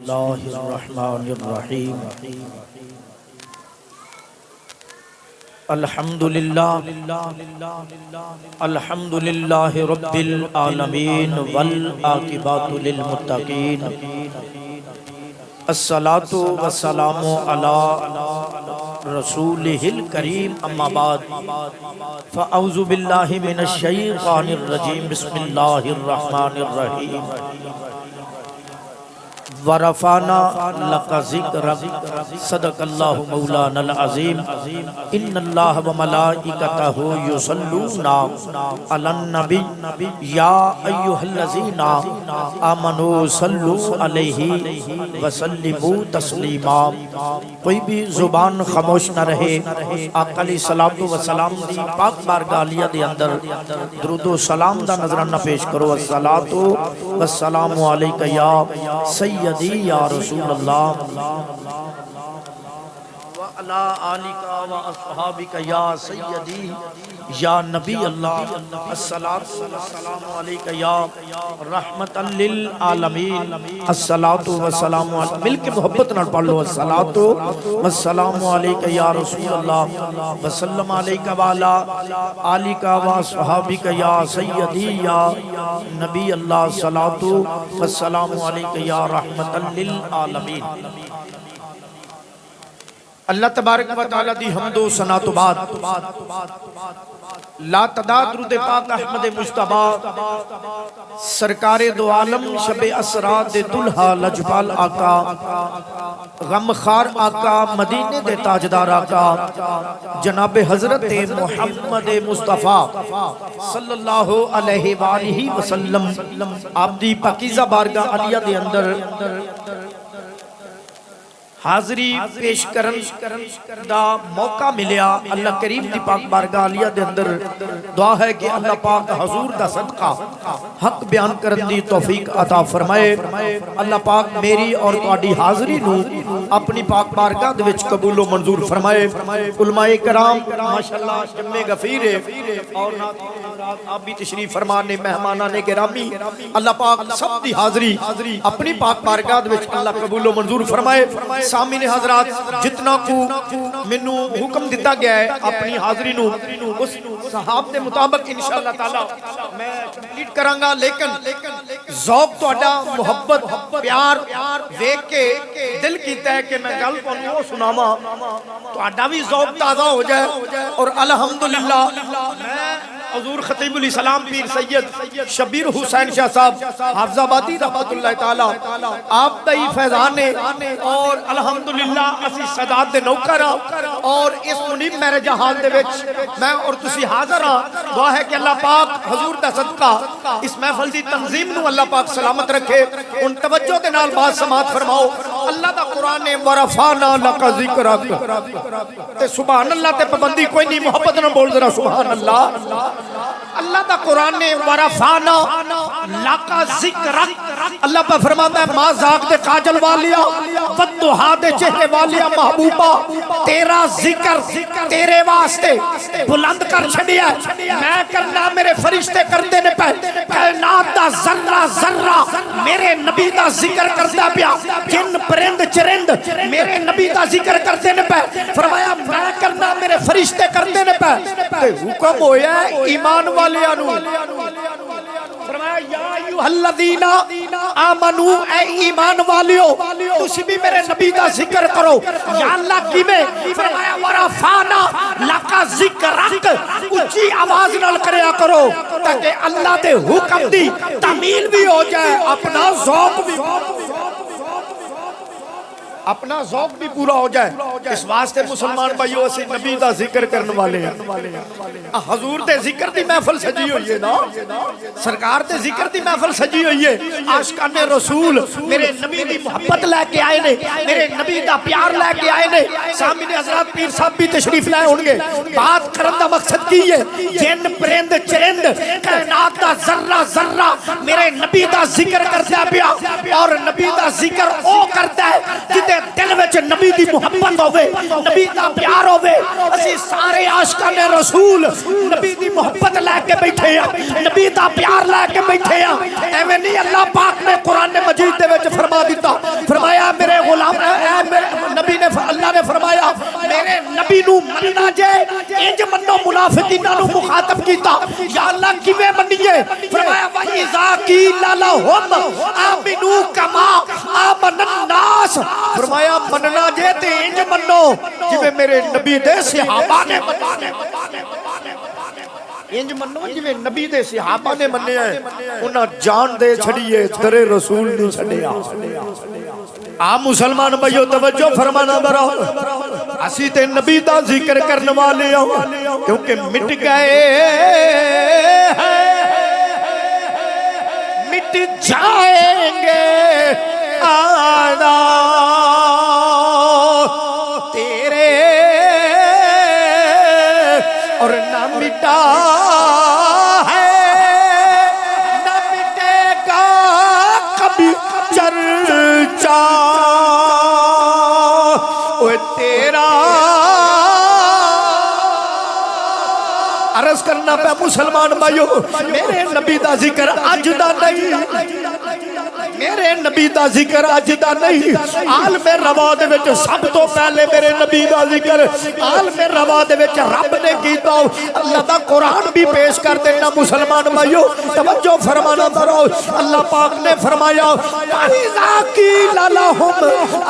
اللہ الرحمن الرحیم الحمدللہ رب العالمین والعاقبۃ للمتقین الصلاۃ والسلام علی رسولہ الکریم اما بعد فاعوذ باللہ من الشیطان الرجیم بسم اللہ الرحمن الرحیم ورفعنا لك ذکرک صدق اللہ مولانا العظیم ان اللہ وملائکتہ یصلون علی النبی یا ایھا الذین آمنوا صلوا علیہ وسلموا تسلیما۔ کوئی بھی زبان خاموش نہ رہے، آقا علیہ الصلوۃ والسلام دی پاک بارگاہ عالیہ دے اندر درود و سلام دا نذرانہ پیش کرو۔ الصلاۃ والسلام علیک یا سید یا رسول اللہ وعلی آلک و اصحابک یا سیدی یا نبی اللہ۔ الصلاۃ والسلام علیک یا رحمت للعالمین۔ الصلاۃ والسلام علیک، مل کے محبت نال پڑھ لو۔ الصلاۃ والسلام علیک یا رسول اللہ وسلم علیک وعلی آلک و اصحابک یا سیدی یا نبی اللہ۔ الصلاۃ والسلام علیک یا رحمت للعالمین۔ اللہ تبارک و تعالی دی حمد و ثنا تو بعد لا تعداد درود پاک احمد مجتبی سرکار دو عالم شب اسرا دے دلہا لجپال آقا غمخار آقا مدینے دے تاجدار آقا جناب حضرت محمد مصطفیٰ صلی اللہ علیہ وآلہ وسلم آپ دی پاکیزہ بارگاہ عالیہ دے اندر حاضری پیش کرن دا موقع ملیا۔ اللہ کریم دی پاک بارگاہ عالیہ دے اندر دعا ہے کہ اللہ پاک حضور دا صدقہ حق بیان کرن دی توفیق عطا فرمائے۔ اللہ پاک میری اور تہاڈی حاضری نو اپنی پاک بارگاہ دے وچ قبول و منظور فرمائے۔ علماء کرام ماشاءاللہ جمع غفیر ہے اور آپ بھی تشریف فرمانے مہمانان گرامی، اللہ پاک سب دی حاضری اپنی پاک بارگاہ دے وچ اللہ قبول و منظور فرمائے۔ سامنے حضرات جتنا کو منو حکم دیتا گیا ہے اپنی حاضری نو اس صحاب دے مطابق انشاءاللہ تعالی میں کمپلیٹ کرانگا، لیکن ذوق تو اڈا محبت پیار دیکھ کے دل کیتا ہے کہ میں گل کو وہ سناما تو اڈا بھی ذوق تازہ ہو جائے۔ اور الحمدللہ میں حضور خطیب علیہ السلام پیر سید شبیر حسین شاہ صاحب حافظ آبادی رحمت اللہ تعالی آپ دائی فیضان نے اور الحمدللہ اسی صدات دے نوکر اور اس منیب میرے جہان دے وچ میں اور تسی حاضر ہاں۔ دعا ہے کہ اللہ پاک حضور دا صدقہ اس محفل دی تنظیم نو اللہ پاک سلامت رکھے۔ ان توجہ دے نال بات سماعت فرماؤ۔ اللہ دا قرآن نے ورفعنا لک ذکرک تے سبحان اللہ تے پابندی کوئی نہیں، محبت نہ بول ذرا سبحان اللہ۔ اللہ دا قرآن نے ورفعنا لک ذکرک، اللہ پہ فرماتا ہے ما ذاق دے کاجل والیا والضحا دے چہرے والیا محبوبہ تیرا ذکر تیرے واسطے بلند کر چھڑیا ہے، میں کرنا میرے فرشتے کرتے نے پہ کائنات دا ذرہ ذرہ میرے نبی دا ذکر کرتا پیا، جن پرند چرند میرے نبی دا ذکر کرتے نے پہ، فرمایا میں کرنا میرے فرشتے کرتے نے پہ۔ حکم ہویا ہے ایمان والیاں نو، فرمایا یا ایھا الذین آمنو اے ایمان والیو تسی بھی میرے نبی دا ذکر کرو۔ یا اللہ کی میں فرمایا ورفعنا لک ذکرک، اونچی آواز نال کریا کرو تاکہ اللہ دے حکم دی تعمیل بھی ہو جائے، اپنا ذوق بھی پورا ہو جائے۔ اس واسطے مسلمان بھائیو اسی نبی دا ذکر کرنے والے ہیں۔ حضور دے ذکر دی محفل سجی ہوئی ہے نا، سرکار دے ذکر دی محفل سجی ہوئی ہے۔ عاشقان رسول میرے نبی دی محبت لے کے آئے نے، میرے نبی دا پیار لے کے آئے نے۔ سامنے حضرات پیر صاحب بھی تشریف لائے ہونگے۔ بات کرن دا مقصد کی ہے جن پرند چرند کائنات دا ذرہ ذرہ میرے نبی دا ذکر کرتا پیا، اور نبی دا ذکر او کرتا ہے جدے دل وچ نبی دی محبت ہوئے، نبی دا پیار ہوئے۔ اسی سارے عاشقان رسول نبی دی محبت لے کے بیٹھے ہیں، نبی دا پیار لے کے بیٹھے ہیں۔ ایویں نہیں اللہ پاک نے قرآن مجید دے وچ فرما دیتا، فرمایا نبی نو مننا جے انج منو منافقیناں نو مخاطب کیتا یا اللہ کیویں منیے فرمایا وَإِذَا قِيلَ لَهُمْ آمِنُوا كَمَا آمَنَ النَّاسُ فرمایا مننا جے تے انج منو جویں میرے نبی دے صحابہ نے انج منو جویں نبی دے صحابہ نے منیا ہے انہاں جان دے چھڑیے در رسول نہیں چھڑیا آپ مسلمان بھائیو توجہ فرمانا برا اسی تے نبی دا ذکر کرنے والے ہوں کیونکہ مٹ گئے مٹ جائیں گے آنا تیرے اور نہ مٹا ہے نہ مٹے گا کبھی چرچا اوہ تیرا عرض کرنا پہ مسلمان بھائیو میرے نبی دا ذکر اج دا نہیں میرے نبی دا ذکر اج دا نہیں عالم روا دے وچ سب تو پہلے میرے نبی دا ذکر عالم روا دے وچ رب نے کیتا اللہ دا قرآن بھی پیش کر دینا مسلمان بھائیو توجہ فرمانا کرو اللہ پاک نے فرمایا وَإِذَا قِيلَ لَهُمْ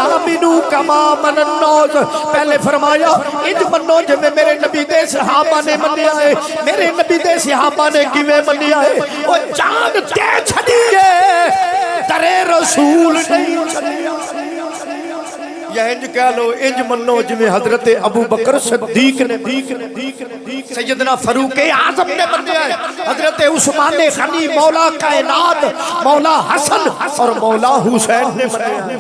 آمِنُوا كَمَا آمَنَ النَّاسُ پہلے فرمایا انج منو جویں میرے نبی دے صحابہ نے منیا ہے میرے نبی دے صحابہ نے کیویں منیا ہے او جان تے چھڈیے در رسول نہیں چھڈیا یا انج کہہ لو انج منو جویں حضرت ابو بکر صدیق نے سیدنا فاروق اعظم نے منیا ہے حضرت عثمان غنی مولا کائنات مولا حسن اور مولا حسین نے منیا ہے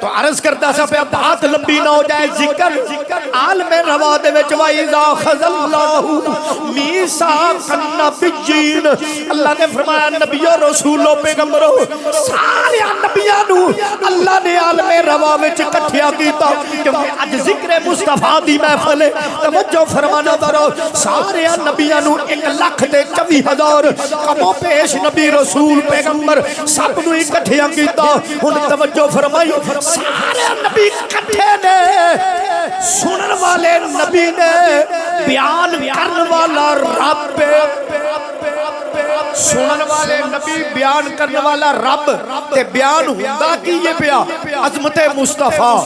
تو عرض کرتا سا پہ بات لمبی نہ ہو جائے ذکر عالم روا دے وچ وَإِذَا خَذَ اللَّهُ مِيثَاقَ النَّبِيِّينَ اللہ نے فرمایا نبیوں رسولوں پیغمبروں سارے نبیوں نو اللہ نے عالم روا وچ اکٹھیا کیتا کیونکہ اج ذکر مصطفیٰ دی محفل ہے توجہ فرمانا درو سارے نبیوں نو 1,24,000 کمو پیش نبی رسول پیغمبر سب نو اکٹھیا کیتا ہن توجہ فرمائی سارے نبی کٹھے نے سنن والے نبی نے بیان کرن والا رب سنن والے نبی بیان کرنے والا رب تے بیان ہوندا کی یہ پیا عظمت مصطفیٰ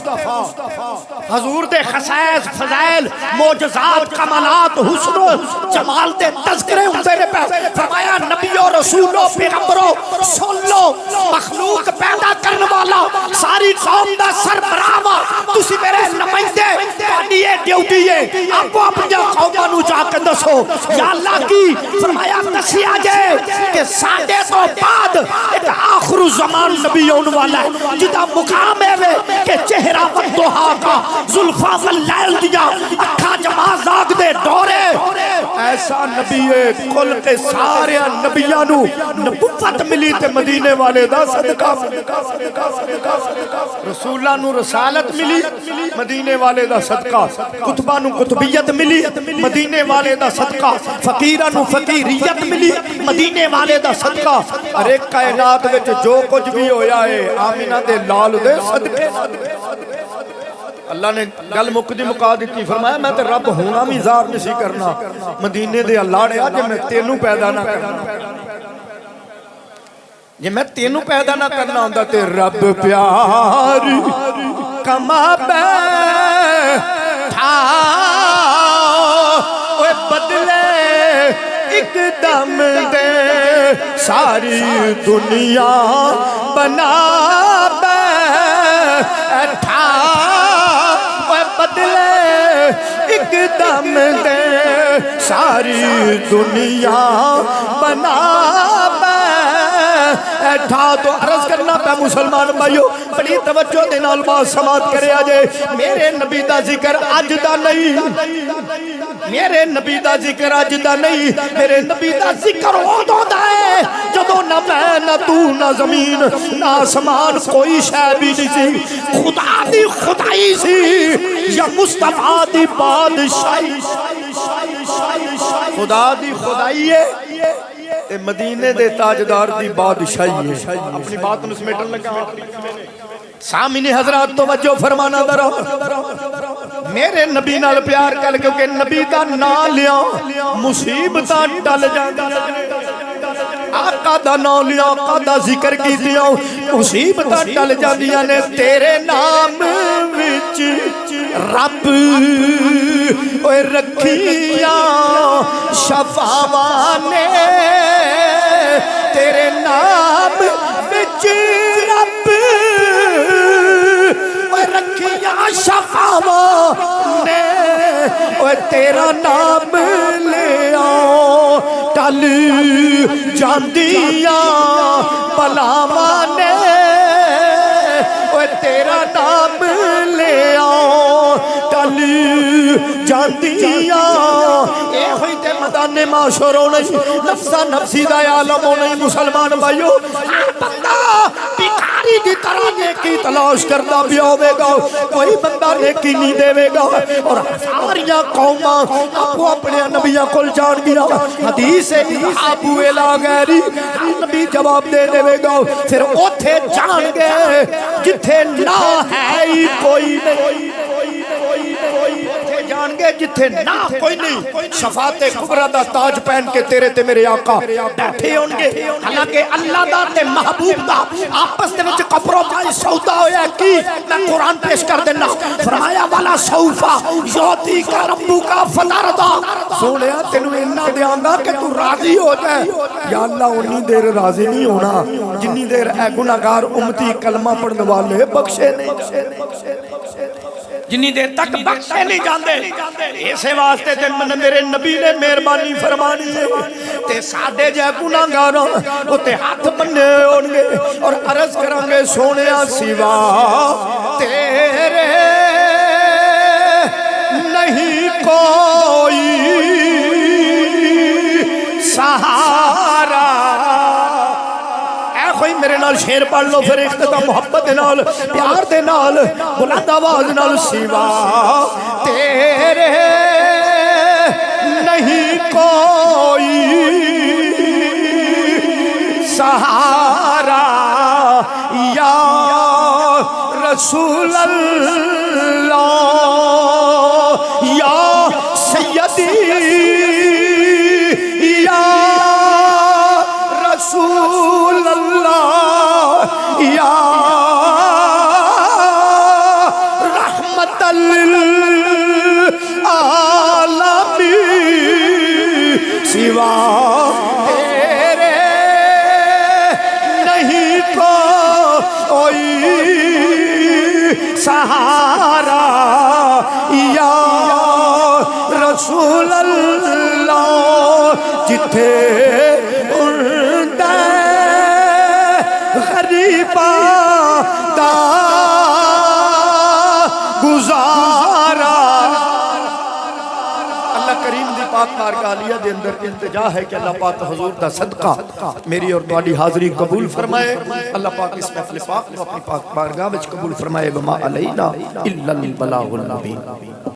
حضور دے خصائص فضائل معجزات کمالات حسن و جمال دے تذکرے ہوندے نے پہ فرمایا نبیوں رسولوں پیغمبروں سن لو مخلوق پیدا کرنے والا ساری قوم دا سربراہ تسی میرے نمائندے پانی ڈیوٹی ہے آپ اپنی قوماں نو جا کے دسو یا اللہ کی فرمایا دسیا جائے کہ ساڈے تو بعد ایک آخر زمان نبی آن والا ہے جدا مقام ہے کہ چہرہ والدہا کا زلفا واللیل دیا اکھا جماز آگ دے دورے ایسا نبی ہے کل کے سارے نبیانو نبوت ملی تے مدینے والے دا صدقہ رسولہ نو رسالت ملی مدینے والے دا صدقہ کتبہ نو کتبیت ملی مدینے والے دا صدقہ فقیرہ نو فقیریت ملی مدینے والے دا صدقہ اور ایک کائنات وچ جو کچھ بھی ہویا ہے آمینہ دے لال دے صدقے اللہ نے گل مقدی مقا دیتی فرمایا میں تے رب ہونا بھی زار نہیں کرنا مدینے دے اللہ نے آج میں تینوں پیدا نہ کرنا یہ میں تینوں پیدا نہ کرنا ہوندہ تے رب پیار کما بیٹھا اوے بدلے ایک دم دے ساری دنیا بنا بیٹھا اوے بدلے ایک دم دے ساری دنیا بنا بیٹھا تو عرض کرنا پہ مسلمان بھائیو بڑی توجہ دے نال بات سماعت کرے آجے میرے نبی دا ذکر اج دا نہیں میرے نبی دا ذکر اج دا نہیں میرے نبی دا ذکر ادوں دا ہے جدوں نہ میں نہ تو نہ زمین نہ آسمان کوئی شے بھی نہیں سی خدا دی خدائی سی یا مصطفیٰ دی بادشاہی خدا دی خدائی ہے مدینے دے تاجدار دی بادشاہی ہے اپنی بات میں سمیٹن لگا سامنے حضرات توجہ فرمانا درہ میرے نبی نال پیار کر کیونکہ نبی دا نام لیا مصیبتاں ٹل جاندیاں آقا دا نام لیا آقا دا ذکر کیتیاں مصیبتاں ٹل جاندیاں نے تیرے نام وچ رب اوے رکھیاں شفاواں نے تیرے نام وچ رب اوے رکھیاں شفاواں نے اوے تیرا نام لے آؤ ٹل جاندیاں بلاواں نے اوے تیرا نام لے آؤ ٹل جاندیاں اے ہوئی تے میدان معاشر ہونے نفسا نفسی دا عالم ہونے مسلمان بھائیو بندہ بیکاری دی طرح نیکی تلاش کرتا بھی ہوئے گا کوئی بندہ نیکی نہیں دے گا اور ساریاں قوماں اپو اپنے نبیاں کل جان گیا حدیث ابو الا غیری نبی جواب دے دے گا پھر اوتھے جان گے جتھے نہ ہے ہی کوئی نہیں جان گے جتھے نہ کوئی نہیں شفاعت کبریٰ دا تاج پہن کے تیرے تے میرے آقا بیٹھے ہوں گے حالانکہ اللہ دا تے محبوب دا آپس دے وچ کفروں کا سودا ہویا کی میں قرآن پیش کر دینا فرمایا والا سوفا یوتی کا ربو کا فتردا سونیا تینوں انہاں دیاں گا کہ تو راضی ہو جائے یا اللہ انی دیر راضی نہیں ہونا جنی دیر اے گناہگار امتی کلمہ پڑھنے والے بخشے نہیں جنی دیر تک بخشے نہیں جاندے اسے واسطے تے میرے نبی نے مہربانی فرمانی ہے تے سادے جے گناہگاراں او تے ہاتھ بننے ہون گے اور عرض کریں گے سونیا سوا تیرے نہیں کوئی سہارا کوئی میرے نال شیر پڑھ لو پھر اختتام محبت دے نال پیار دے نال بلند آواز نال سوا تیرے نہیں کوئی سہارا یا رسول اللہ یا سیدی یا رسول اللہ یا رحمت للعالمین سوا تیرے نہیں کوئی سہارا یا رسول اللہ جتھے دا گزارا اللہ کریم دی پاک بارگاہ عالیہ دے اندر التجا ہے کہ اللہ پاک حضور دا صدقہ میری اور تواڈی حاضری قبول فرمائے اللہ پاک اس محفل پاک کو اپنی پاک بارگاہ وچ قبول فرمائے وما علینا الا البلاغ المبین